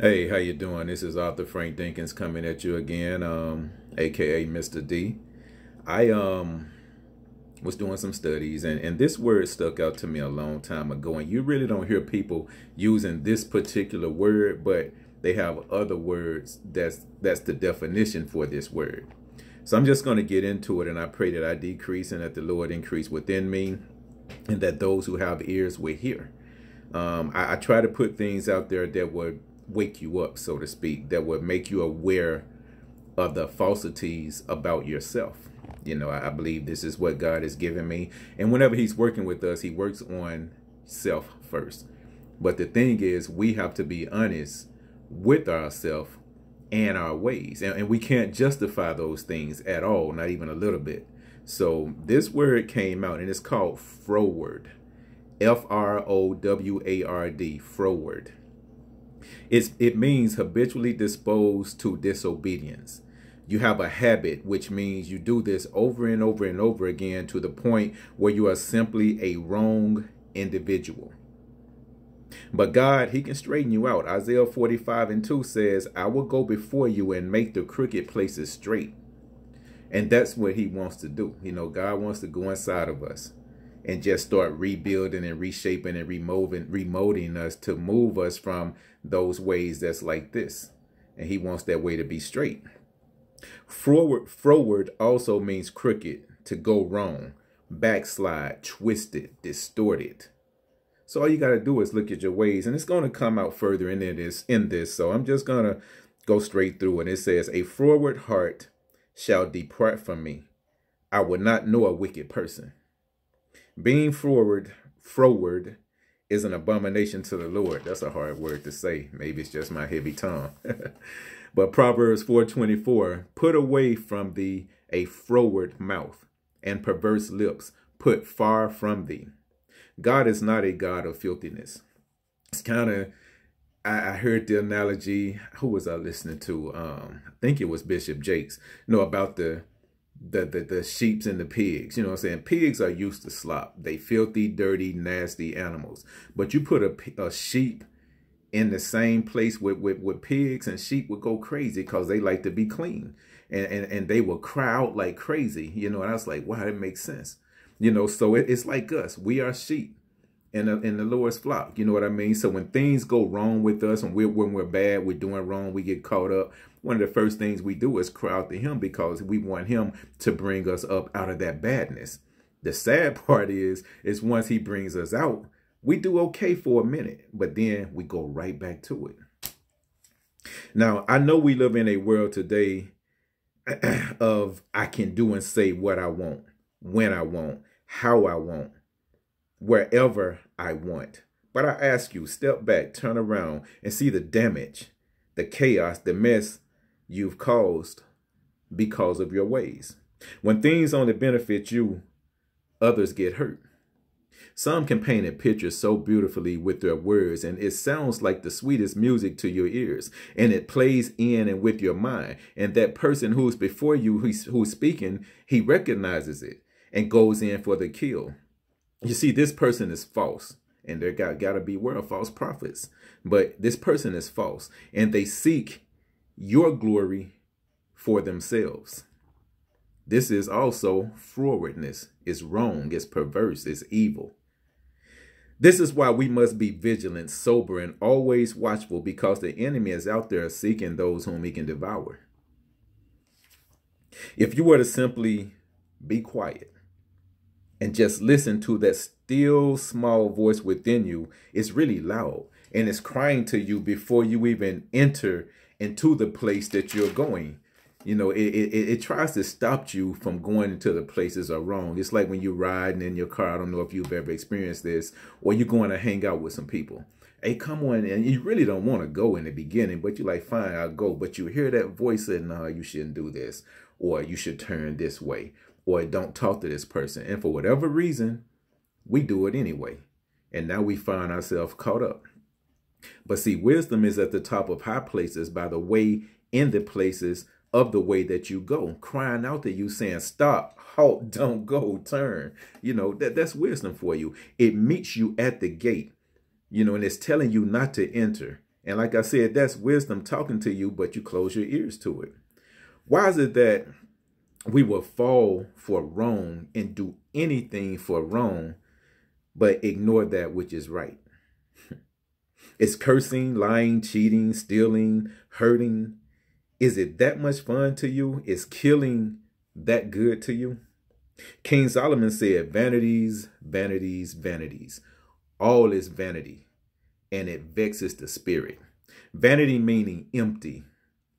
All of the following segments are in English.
Hey, how you doing? This is Arthur Frank Dinkins coming at you again, aka Mr. D. I was doing some studies and this word stuck out to me a long time ago. And you really don't hear people using this particular word, but they have other words that's the definition for this word. So I'm just going to get into it, and I pray that I decrease and that the Lord increase within me, and that those who have ears will hear. I try to put things out there that would wake you up, so to speak, that would make you aware of the falsities about yourself. I believe this is what God has given me. And whenever he's working with us, he works on self first. But the thing is, we have to be honest with ourselves and our ways. And we can't justify those things at all, not even a little bit. So this word came out, and it's called froward. Froward, froward. It means habitually disposed to disobedience. You have a habit, which means you do this over and over and over again to the point where you are simply a wrong individual. But God, he can straighten you out. Isaiah 45:2 says, I will go before you and make the crooked places straight. And that's what he wants to do. God wants to go inside of us and just start rebuilding and reshaping and remolding us to move us from those ways that's like this. And he wants that way to be straight. Froward also means crooked, to go wrong, backslide, twisted, distorted. So all you got to do is look at your ways, and it's going to come out further in this. So I'm just going to go straight through it. It says, a froward heart shall depart from me. I will not know a wicked person. Being froward is an abomination to the Lord. That's a hard word to say. Maybe it's just my heavy tongue. But Proverbs 4:24, put away from thee a froward mouth, and perverse lips put far from thee. God is not a God of filthiness. It's kind of, I heard the analogy, who was I listening to? I think it was Bishop Jakes, about the sheeps and the pigs. You know what I'm saying? Pigs are used to slop. They filthy, dirty, nasty animals. But you put a sheep in the same place with pigs, and sheep would go crazy because they like to be clean. And they will cry out like crazy. And I was like, wow, it makes sense. So it's like us. We are sheep in the Lord's flock. You know what I mean? So when things go wrong with us, and when we're bad, we're doing wrong, we get caught up, one of the first things we do is cry out to him, because we want him to bring us up out of that badness. The sad part is once he brings us out, we do okay for a minute, but then we go right back to it. Now, I know we live in a world today of I can do and say what I want, when I want, how I want, wherever I want. But I ask you, step back, turn around, and see the damage, the chaos, the mess you've caused because of your ways. When things only benefit you, others get hurt. Some can paint a picture so beautifully with their words, and it sounds like the sweetest music to your ears, and it plays in and with your mind. And that person who's before you, who's speaking, he recognizes it and goes in for the kill. You see, this person is false, and there got to beware of false prophets. But this person is false, and they seek your glory for themselves. This is also frowardness. It's wrong, it's perverse, it's evil. This is why we must be vigilant, sober, and always watchful, because the enemy is out there seeking those whom he can devour. If you were to simply be quiet and just listen to that still small voice within you, it's really loud, and it's crying to you before you even enter into the place that you're going. It tries to stop you from going into the places are wrong. It's like when you're riding in your car. I don't know if you've ever experienced this, or you're going to hang out with some people. Hey, come on. And you really don't want to go in the beginning, but you're like, fine, I'll go. But you hear that voice saying, no, you shouldn't do this, or you should turn this way, or don't talk to this person. And for whatever reason, we do it anyway. And now we find ourselves caught up. But see, wisdom is at the top of high places by the way in the places of the way that you go, crying out to you, saying, stop, halt, don't go, turn. That's wisdom for you. It meets you at the gate, and it's telling you not to enter. And like I said, that's wisdom talking to you, but you close your ears to it. Why is it that we will fall for wrong and do anything for wrong, but ignore that which is right? It's cursing, lying, cheating, stealing, hurting. Is it that much fun to you? Is killing that good to you? King Solomon said, vanities, vanities, vanities. All is vanity, and it vexes the spirit. Vanity meaning empty,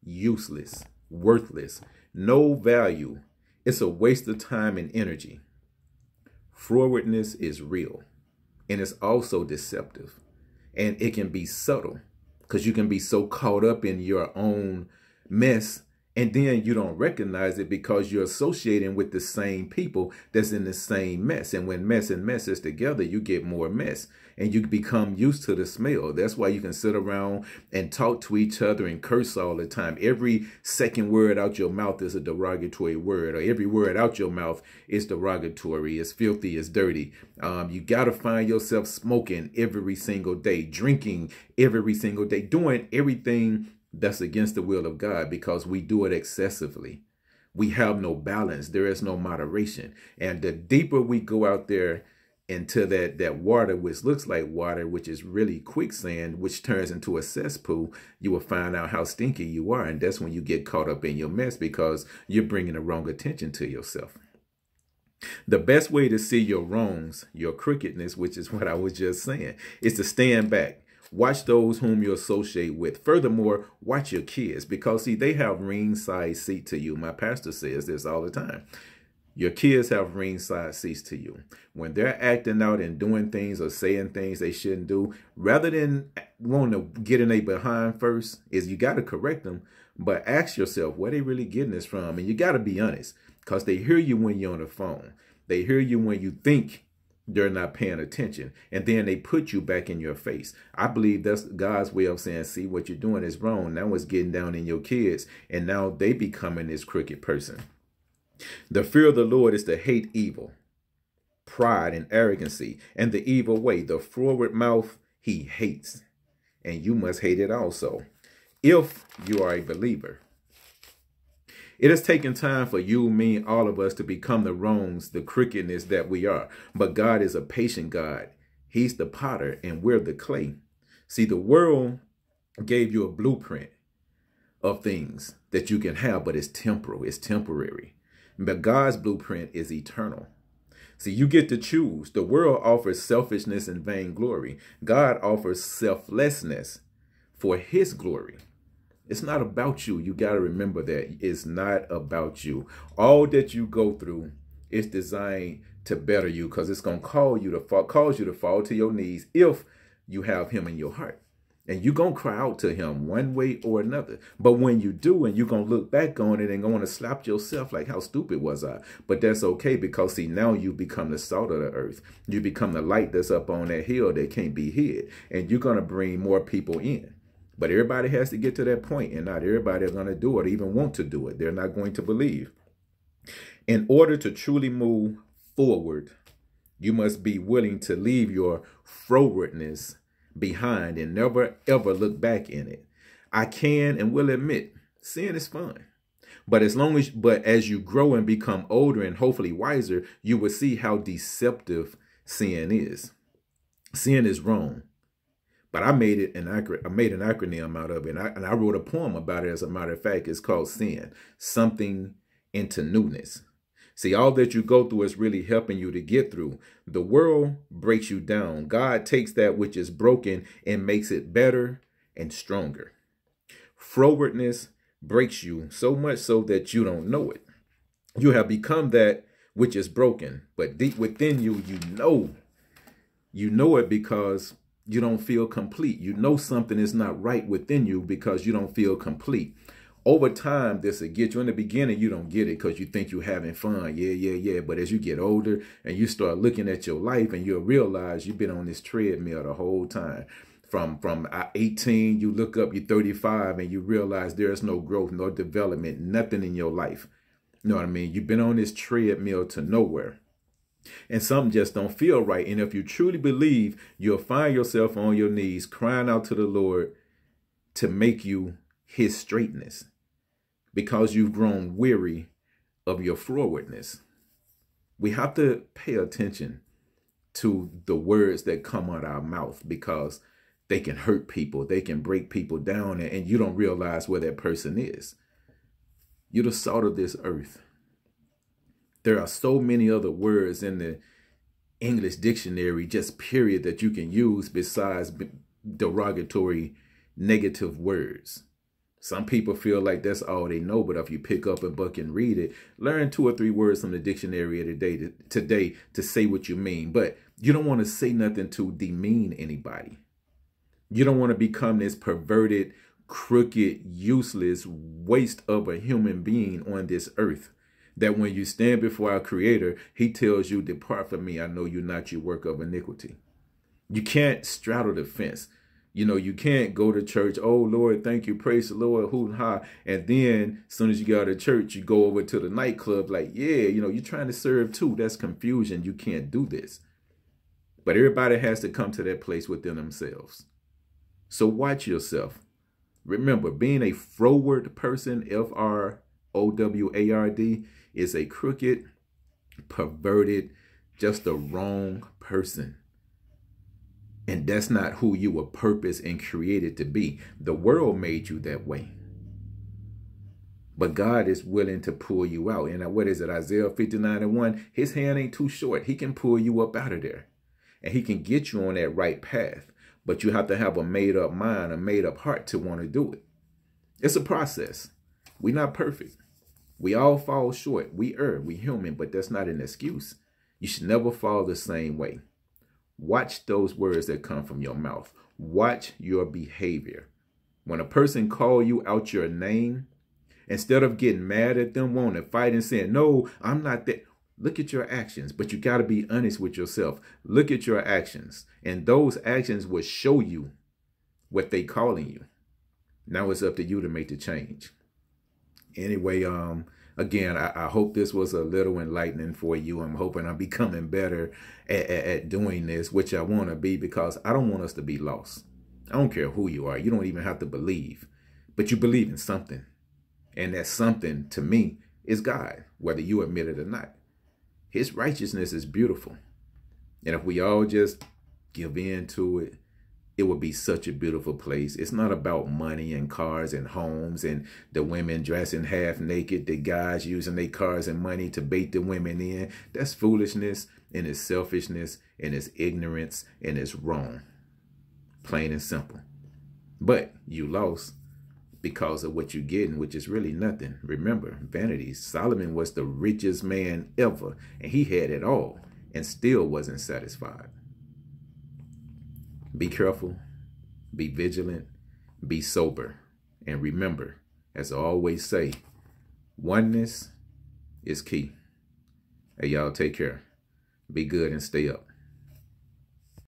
useless, worthless, no value. It's a waste of time and energy. Frowardness is real, and it's also deceptive. And it can be subtle because you can be so caught up in your own mess, and then you don't recognize it because you're associating with the same people that's in the same mess. And when mess and mess is together, you get more mess and you become used to the smell. That's why you can sit around and talk to each other and curse all the time. Every second word out your mouth is a derogatory word, or every word out your mouth is derogatory, it's filthy, it's dirty. You got to find yourself smoking every single day, drinking every single day, doing everything that's against the will of God because we do it excessively. We have no balance. There is no moderation. And the deeper we go out there into that water, which looks like water, which is really quicksand, which turns into a cesspool, you will find out how stinky you are. And that's when you get caught up in your mess because you're bringing the wrong attention to yourself. The best way to see your wrongs, your crookedness, which is what I was just saying, is to stand back. Watch those whom you associate with. Furthermore, watch your kids because, see, they have ringside seat to you. My pastor says this all the time. Your kids have ringside seats to you. When they're acting out and doing things or saying things they shouldn't do, rather than wanting to get in their behind first, is you got to correct them, but ask yourself where they really getting this from. And you got to be honest because they hear you when you're on the phone. They hear you when you think they're not paying attention, and then they put you back in your face. I believe that's God's way of saying, see, what you're doing is wrong. Now it's getting down in your kids, and now they becoming this crooked person. The fear of the Lord is to hate evil, pride and arrogancy, and the evil way. The froward mouth he hates, and you must hate it also, if you are a believer. It has taken time for you, me, all of us to become the wrongs, the crookedness that we are. But God is a patient God. He's the potter and we're the clay. See, the world gave you a blueprint of things that you can have, but it's temporal, it's temporary. But God's blueprint is eternal. See, you get to choose. The world offers selfishness and vainglory. God offers selflessness for his glory. It's not about you. You got to remember that it's not about you. All that you go through is designed to better you because it's going to cause you to fall to your knees if you have him in your heart. And you're going to cry out to him one way or another. But when you do, and you're going to look back on it and going to slap yourself like, how stupid was I? But that's okay because, see, now you become the salt of the earth. You become the light that's up on that hill that can't be hid. And you're going to bring more people in. But everybody has to get to that point, and not everybody is going to do it or even want to do it. They're not going to believe. In order to truly move forward, you must be willing to leave your frowardness behind and never, ever look back in it. I can and will admit, sin is fun. But as you grow and become older and hopefully wiser, you will see how deceptive sin is. Sin is wrong. But I made an acronym out of it, and I wrote a poem about it. As a matter of fact, it's called Sin, Something into Newness. See, all that you go through is really helping you to get through. The world breaks you down. God takes that which is broken and makes it better and stronger. Frowardness breaks you so much so that you don't know it. You have become that which is broken, but deep within you, you know it because you don't feel complete. You know something is not right within you because you don't feel complete. Over time, this will get you. In the beginning, you don't get it because you think you're having fun. Yeah. But as you get older and you start looking at your life and you'll realize you've been on this treadmill the whole time. From 18, you look up, you're 35, and you realize there's no growth, no development, nothing in your life. You know what I mean? You've been on this treadmill to nowhere. And something just don't feel right. And if you truly believe, you'll find yourself on your knees crying out to the Lord to make you his straightness, because you've grown weary of your frowardness. We have to pay attention to the words that come out of our mouth, because they can hurt people. They can break people down, and you don't realize where that person is. You're the salt of this earth. There are so many other words in the English dictionary, just period, that you can use besides derogatory, negative words. Some people feel like that's all they know, but if you pick up a book and read it, learn 2 or 3 words from the dictionary today to say what you mean. But you don't want to say nothing to demean anybody. You don't want to become this perverted, crooked, useless waste of a human being on this earth, that when you stand before our Creator, he tells you, depart from me, I know you not, you work of iniquity. You can't straddle the fence. You know, you can't go to church, oh, Lord, thank you, praise the Lord, hoot and ha. And then as soon as you get out of church, you go over to the nightclub like, yeah, you know, you're trying to serve too. That's confusion. You can't do this. But everybody has to come to that place within themselves. So watch yourself. Remember, being a froward person, Froward, is a crooked, perverted, just the wrong person. And that's not who you were purposed and created to be. The world made you that way. But God is willing to pull you out. And what is it, Isaiah 59:1? His hand ain't too short. He can pull you up out of there. And he can get you on that right path. But you have to have a made-up mind, a made-up heart to want to do it. It's a process. We're not perfect. We all fall short. We err. We human, but that's not an excuse. You should never fall the same way. Watch those words that come from your mouth. Watch your behavior. When a person call you out your name, instead of getting mad at them, wanting to fight and saying, no, I'm not that. Look at your actions, but you got to be honest with yourself. Look at your actions, and those actions will show you what they calling you. Now it's up to you to make the change. Anyway, again, I hope this was a little enlightening for you. I'm hoping I'm becoming better at doing this, which I want to be, because I don't want us to be lost. I don't care who you are. You don't even have to believe, but you believe in something. And that something, to me, is God, whether you admit it or not. His righteousness is beautiful. And if we all just give in to it, it would be such a beautiful place. It's not about money and cars and homes and the women dressing half naked, the guys using their cars and money to bait the women in. That's foolishness, and it's selfishness, and it's ignorance, and it's wrong. Plain and simple. But you lost because of what you're getting, which is really nothing. Remember, vanity. Solomon was the richest man ever, and he had it all and still wasn't satisfied. Be careful, be vigilant, be sober, and remember, as I always say, oneness is key. Hey, y'all, take care. Be good and stay up.